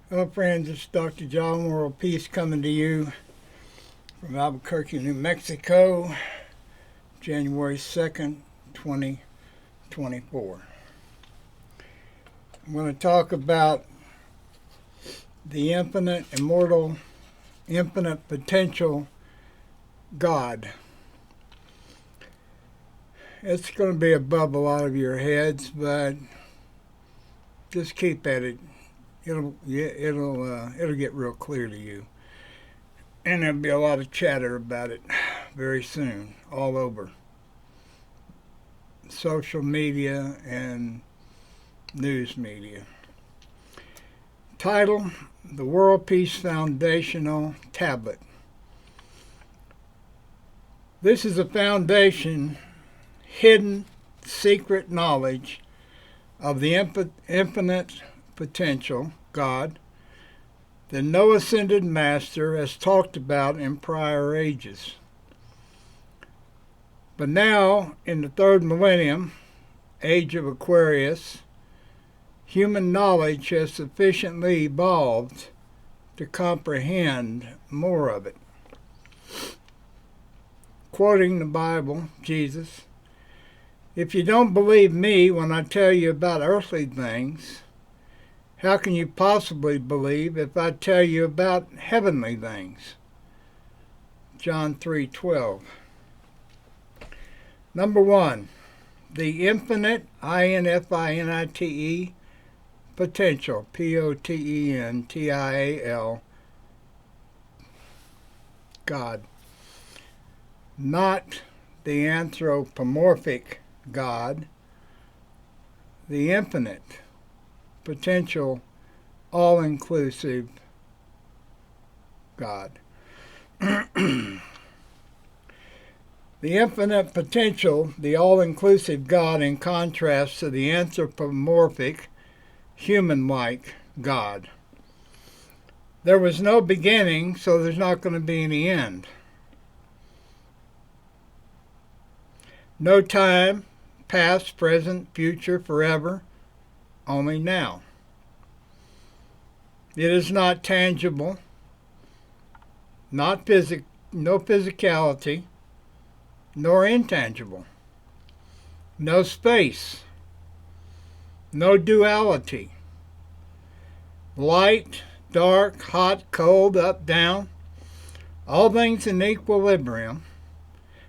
Hello friends, it's Dr. John WorldPeace coming to you from Albuquerque, New Mexico, January 2nd, 2024. I'm going to talk about the infinite, immortal, infinite potential God. It's going to be above a lot of your heads, but just keep at it. It'll get real clear to you, and there'll be a lot of chatter about it very soon, all over social media and news media. Title: The World Peace Foundational Tablet. This is a foundation, hidden, secret knowledge of the infinite potential, God, that no ascended master has talked about in prior ages. But now, in the third millennium, age of Aquarius, human knowledge has sufficiently evolved to comprehend more of it. Quoting the Bible, Jesus, "If you don't believe me when I tell you about earthly things, how can you possibly believe if I tell you about heavenly things?" John 3:12. Number one, the infinite, infinite, potential, potential, God. Not the anthropomorphic God, the infinite, potential, all-inclusive God. The infinite potential, the all-inclusive God, in contrast to the anthropomorphic, human-like God. There was no beginning, so there's not going to be any end. No time, past, present, future, forever, only now. It is not tangible, no physicality, nor intangible. No space, no duality. Light, dark, hot, cold, up, down, all things in equilibrium,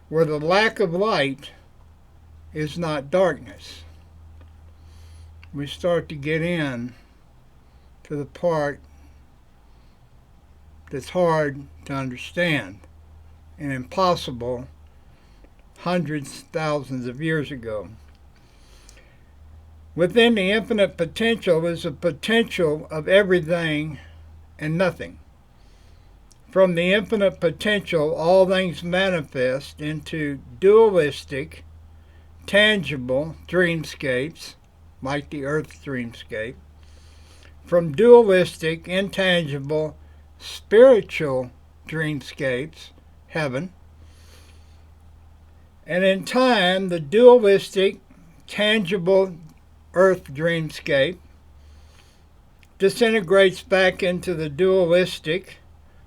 where the lack of light is not darkness. We start to get in to the part that's hard to understand and impossible hundreds, thousands of years ago. Within the infinite potential is a potential of everything and nothing. From the infinite potential, all things manifest into dualistic, tangible dreamscapes, like the Earth's dreamscape. From dualistic, intangible, spiritual dreamscapes, heaven. And in time, the dualistic, tangible Earth dreamscape disintegrates back into the dualistic,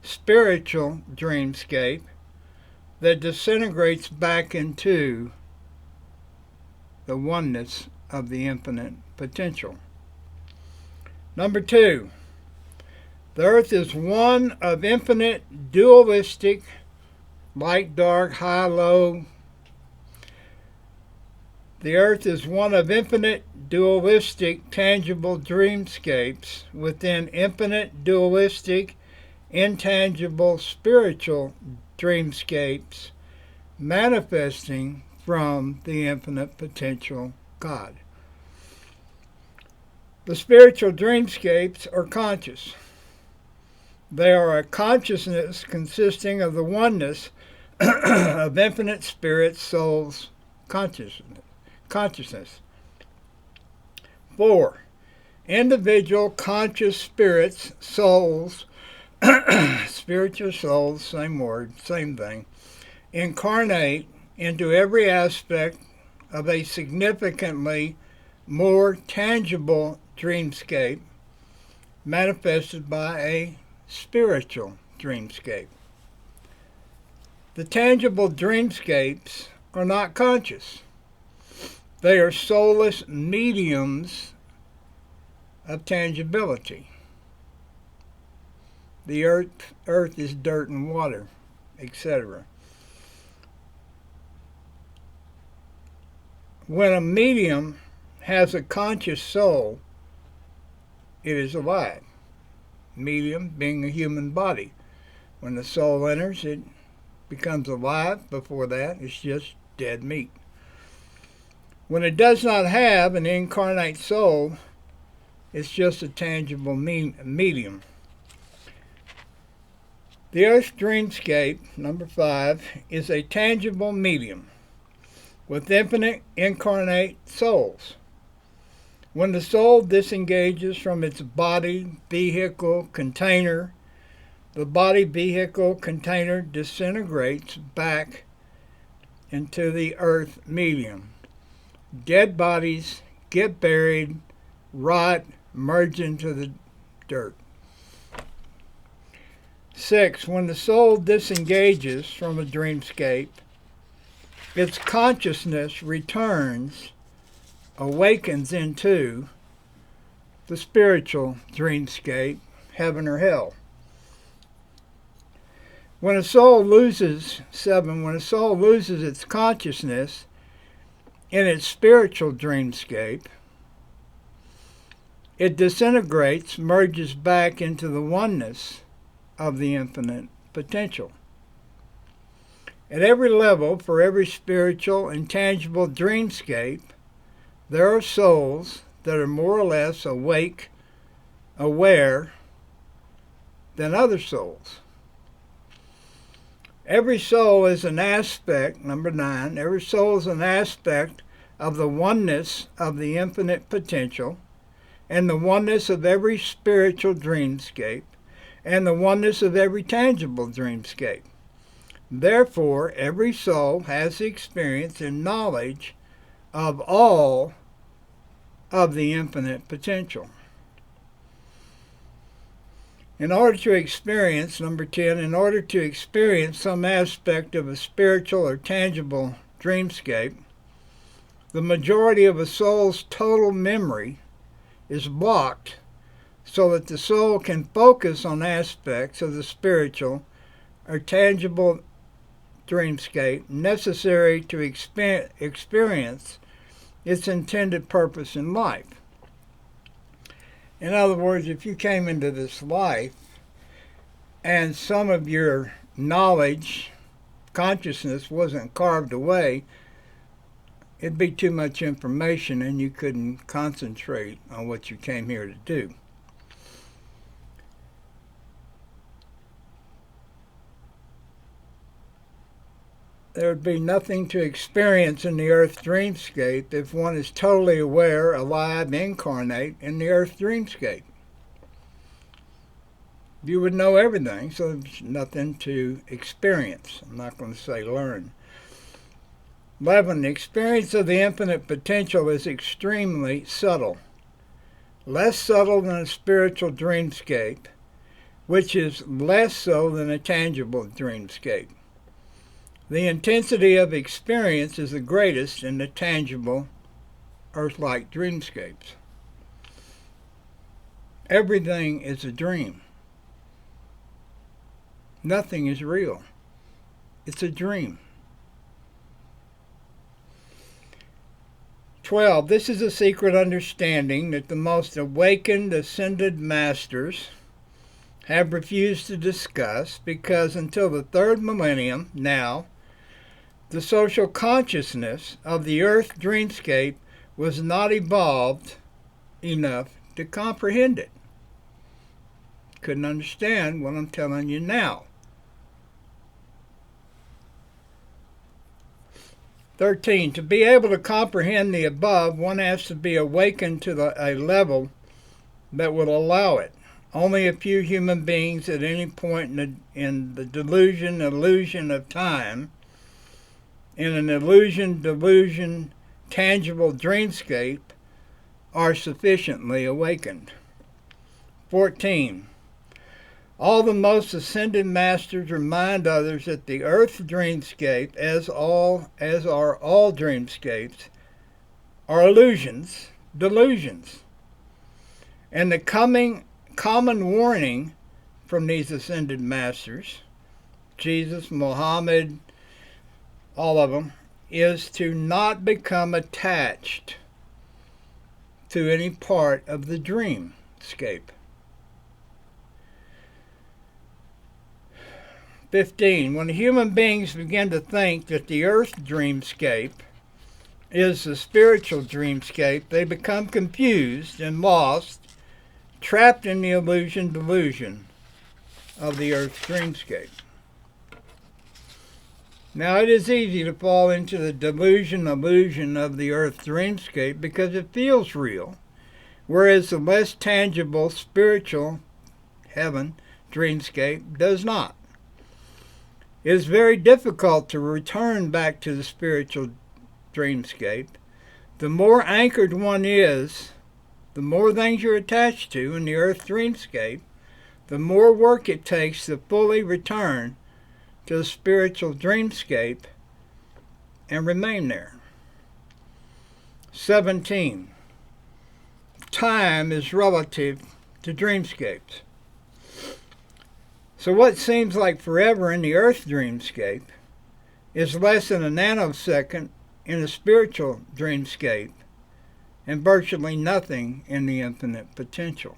spiritual dreamscape that disintegrates back into the oneness of the infinite potential. Number two, the Earth is one of infinite dualistic, light, dark, high, low. The Earth is one of infinite dualistic, tangible dreamscapes within infinite dualistic, intangible, spiritual dreamscapes manifesting from the infinite potential God. The spiritual dreamscapes are conscious. They are a consciousness consisting of the oneness of infinite spirit, souls, consciousness. 4. Individual conscious spirits, souls, spiritual souls, same word, same thing, incarnate into every aspect of a significantly more tangible dreamscape manifested by a spiritual dreamscape. The tangible dreamscapes are not conscious. They are soulless mediums of tangibility. The earth is dirt and water, etc. When a medium has a conscious soul, it is alive. Medium being a human body. When the soul enters, it becomes alive. Before that, it's just dead meat. When it does not have an incarnate soul, it's just a tangible medium. The Earth dreamscape, number 5, is a tangible medium with infinite incarnate souls. When the soul disengages from its body, vehicle, container, the body, vehicle, container disintegrates back into the earth medium. Dead bodies get buried, rot, merge into the dirt. 6. When the soul disengages from a dreamscape, its consciousness returns, awakens into the spiritual dreamscape, heaven or hell. When a soul loses its consciousness in its spiritual dreamscape, it disintegrates, merges back into the oneness of the infinite potential. At every level, for every spiritual and tangible dreamscape, there are souls that are more or less awake, aware than other souls. Every soul is an aspect, number 9, every soul is an aspect of the oneness of the infinite potential and the oneness of every spiritual dreamscape and the oneness of every tangible dreamscape. Therefore, every soul has experience and knowledge of all of the infinite potential. In order to experience, number 10, in order to experience some aspect of a spiritual or tangible dreamscape, the majority of a soul's total memory is blocked so that the soul can focus on aspects of the spiritual or tangible dreamscape necessary to experience its intended purpose in life. In other words, if you came into this life and some of your knowledge, consciousness wasn't carved away, it'd be too much information and you couldn't concentrate on what you came here to do. There would be nothing to experience in the earth dreamscape if one is totally aware, alive, incarnate in the earth dreamscape. You would know everything, so there's nothing to experience. I'm not going to say learn. 11. The experience of the infinite potential is extremely subtle. Less subtle than a spiritual dreamscape, which is less so than a tangible dreamscape. The intensity of experience is the greatest in the tangible, earth-like dreamscapes. Everything is a dream. Nothing is real. It's a dream. 12. This is a secret understanding that the most awakened ascended masters have refused to discuss because until the third millennium, now, the social consciousness of the earth dreamscape was not evolved enough to comprehend it. Couldn't understand what I'm telling you now. 13. To be able to comprehend the above, one has to be awakened to a level that will allow it. Only a few human beings at any point in the illusion of time, in an delusion, tangible dreamscape, are sufficiently awakened. 14. All the most ascended masters remind others that the earth dreamscape, as are all dreamscapes, are illusions, delusions. And the common warning from these ascended masters, Jesus, Muhammad, all of them, is to not become attached to any part of the dreamscape. 15. When human beings begin to think that the earth dreamscape is the spiritual dreamscape, they become confused and lost, trapped in the delusion of the earth dreamscape. Now, it is easy to fall into the illusion of the earth dreamscape because it feels real, whereas the less tangible spiritual heaven dreamscape does not. It is very difficult to return back to the spiritual dreamscape. The more anchored one is, the more things you're attached to in the earth dreamscape, the more work it takes to fully return to the spiritual dreamscape and remain there. 17. Time is relative to dreamscapes. So what seems like forever in the earth dreamscape is less than a nanosecond in a spiritual dreamscape and virtually nothing in the infinite potential.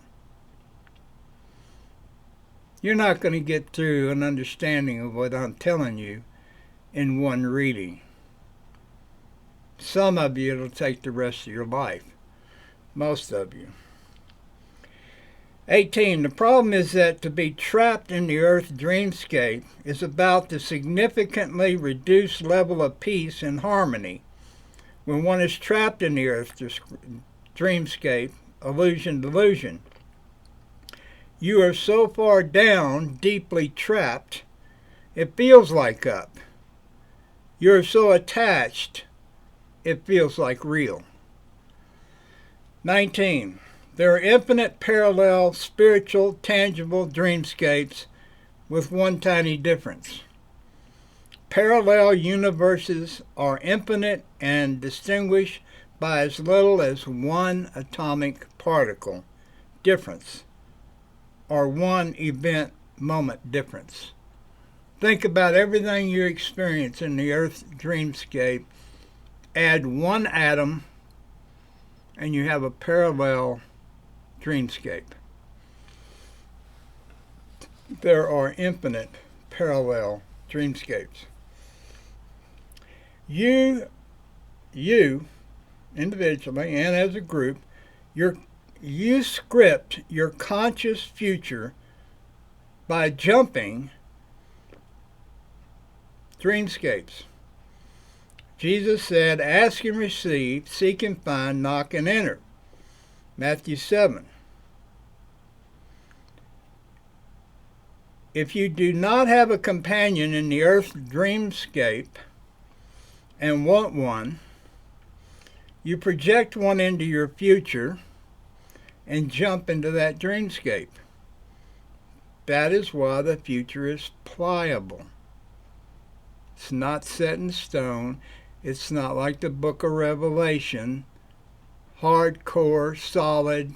You're not going to get through an understanding of what I'm telling you in one reading. Some of you, it'll take the rest of your life. Most of you. 18. The problem is that to be trapped in the earth dreamscape is about the significantly reduced level of peace and harmony. When one is trapped in the earth dreamscape, delusion, you are so far down, deeply trapped, it feels like up. You are so attached, it feels like real. 19. There are infinite parallel, spiritual, tangible dreamscapes with one tiny difference. Parallel universes are infinite and distinguished by as little as one atomic particle difference, or one event moment difference. Think about everything you experience in the earth dreamscape. Add one atom and you have a parallel dreamscape. There are infinite parallel dreamscapes. You individually and as a group, you script your conscious future by jumping dreamscapes. Jesus said, ask and receive, seek and find, knock and enter. Matthew 7. If you do not have a companion in the earth dreamscape and want one, you project one into your future and jump into that dreamscape. That is why the future is pliable. It's not set in stone. It's not like the book of Revelation, hardcore, solid.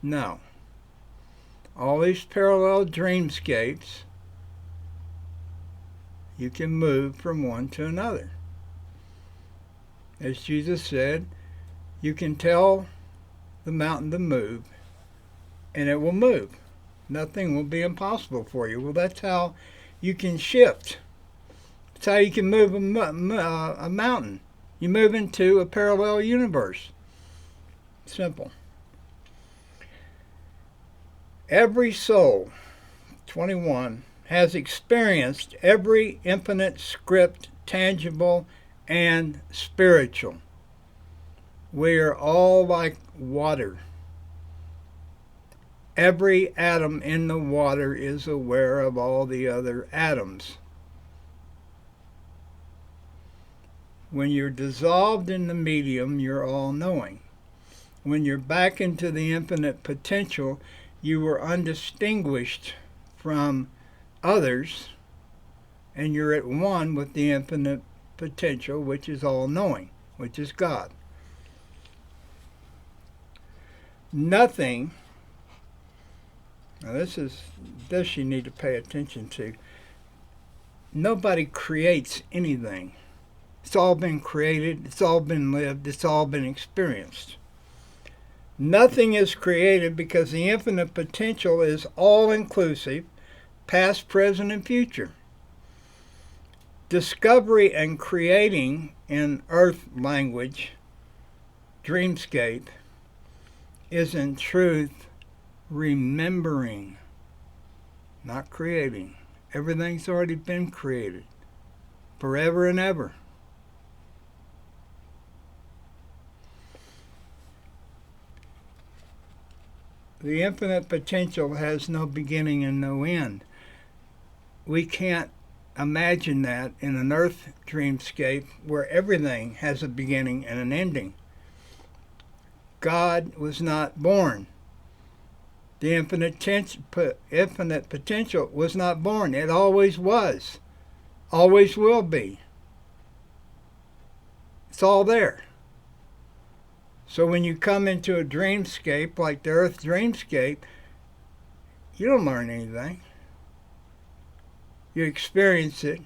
No. All these parallel dreamscapes, you can move from one to another. As Jesus said, you can tell the mountain to move, and it will move. Nothing will be impossible for you. Well, that's how you can shift. That's how you can move a mountain. You move into a parallel universe. Simple. Every soul, 21, has experienced every infinite script, tangible and spiritual. We are all like water. Every atom in the water is aware of all the other atoms. When you're dissolved in the medium, you're all-knowing. When you're back into the infinite potential, You were undistinguished from others, and you're at one with the infinite potential, which is all-knowing, which is God. Nothing, now this you need to pay attention to. Nobody creates anything. It's all been created, it's all been lived, it's all been experienced. Nothing is created because the infinite potential is all-inclusive, past, present, and future. Discovery and creating in earth language, dreamscape, is in truth remembering, not creating. Everything's already been created, forever and ever. The infinite potential has no beginning and no end. We can't imagine that in an earth dreamscape where everything has a beginning and an ending. God was not born. The infinite potential was not born. It always was. Always will be. It's all there. So when you come into a dreamscape like the earth dreamscape, you don't learn anything. You experience it,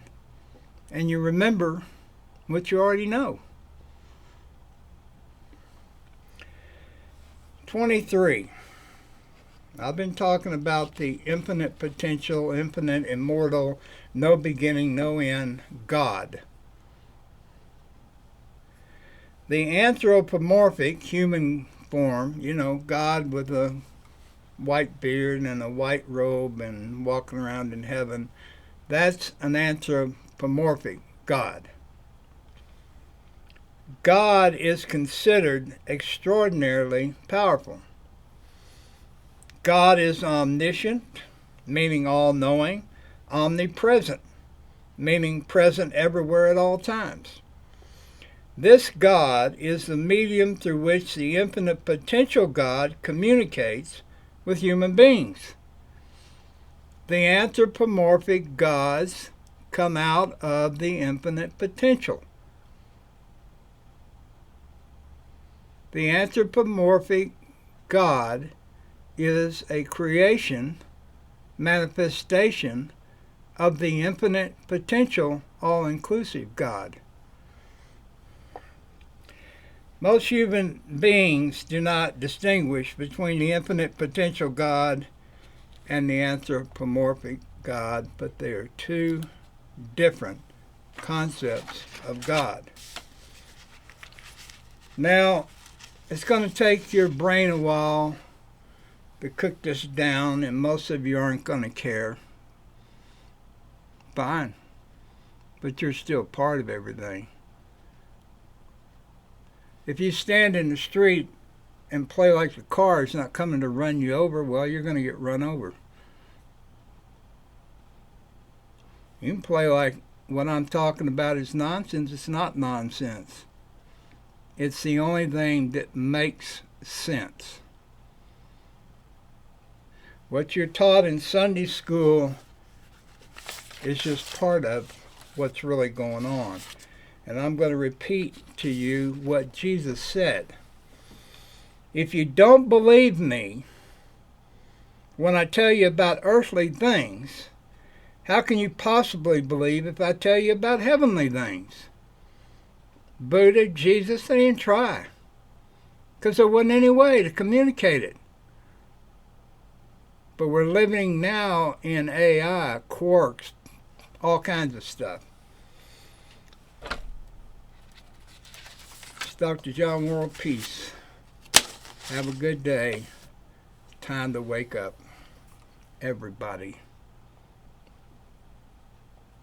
and you remember what you already know. 23. I've been talking about the infinite potential, infinite, immortal, no beginning, no end, God. The anthropomorphic human form, God with a white beard and a white robe and walking around in heaven, that's an anthropomorphic God. God is considered extraordinarily powerful. God is omniscient, meaning all-knowing, omnipresent, meaning present everywhere at all times. This God is the medium through which the infinite potential God communicates with human beings. The anthropomorphic gods come out of the infinite potential. The anthropomorphic God is a creation, manifestation of the infinite potential, all-inclusive God. Most human beings do not distinguish between the infinite potential God and the anthropomorphic God, but they are two different concepts of God. Now, it's going to take your brain a while to cook this down, and most of you aren't going to care. Fine. But you're still part of everything. If you stand in the street and play like the car is not coming to run you over, well, you're going to get run over. You can play like what I'm talking about is nonsense. It's not nonsense. It's the only thing that makes sense. What you're taught in Sunday school is just part of what's really going on. And I'm going to repeat to you what Jesus said. If you don't believe me when I tell you about earthly things, how can you possibly believe if I tell you about heavenly things? Buddha, Jesus, they didn't try, because there wasn't any way to communicate it. But we're living now in AI, quarks, all kinds of stuff. It's Dr. John WorldPeace. Have a good day. Time to wake up, everybody.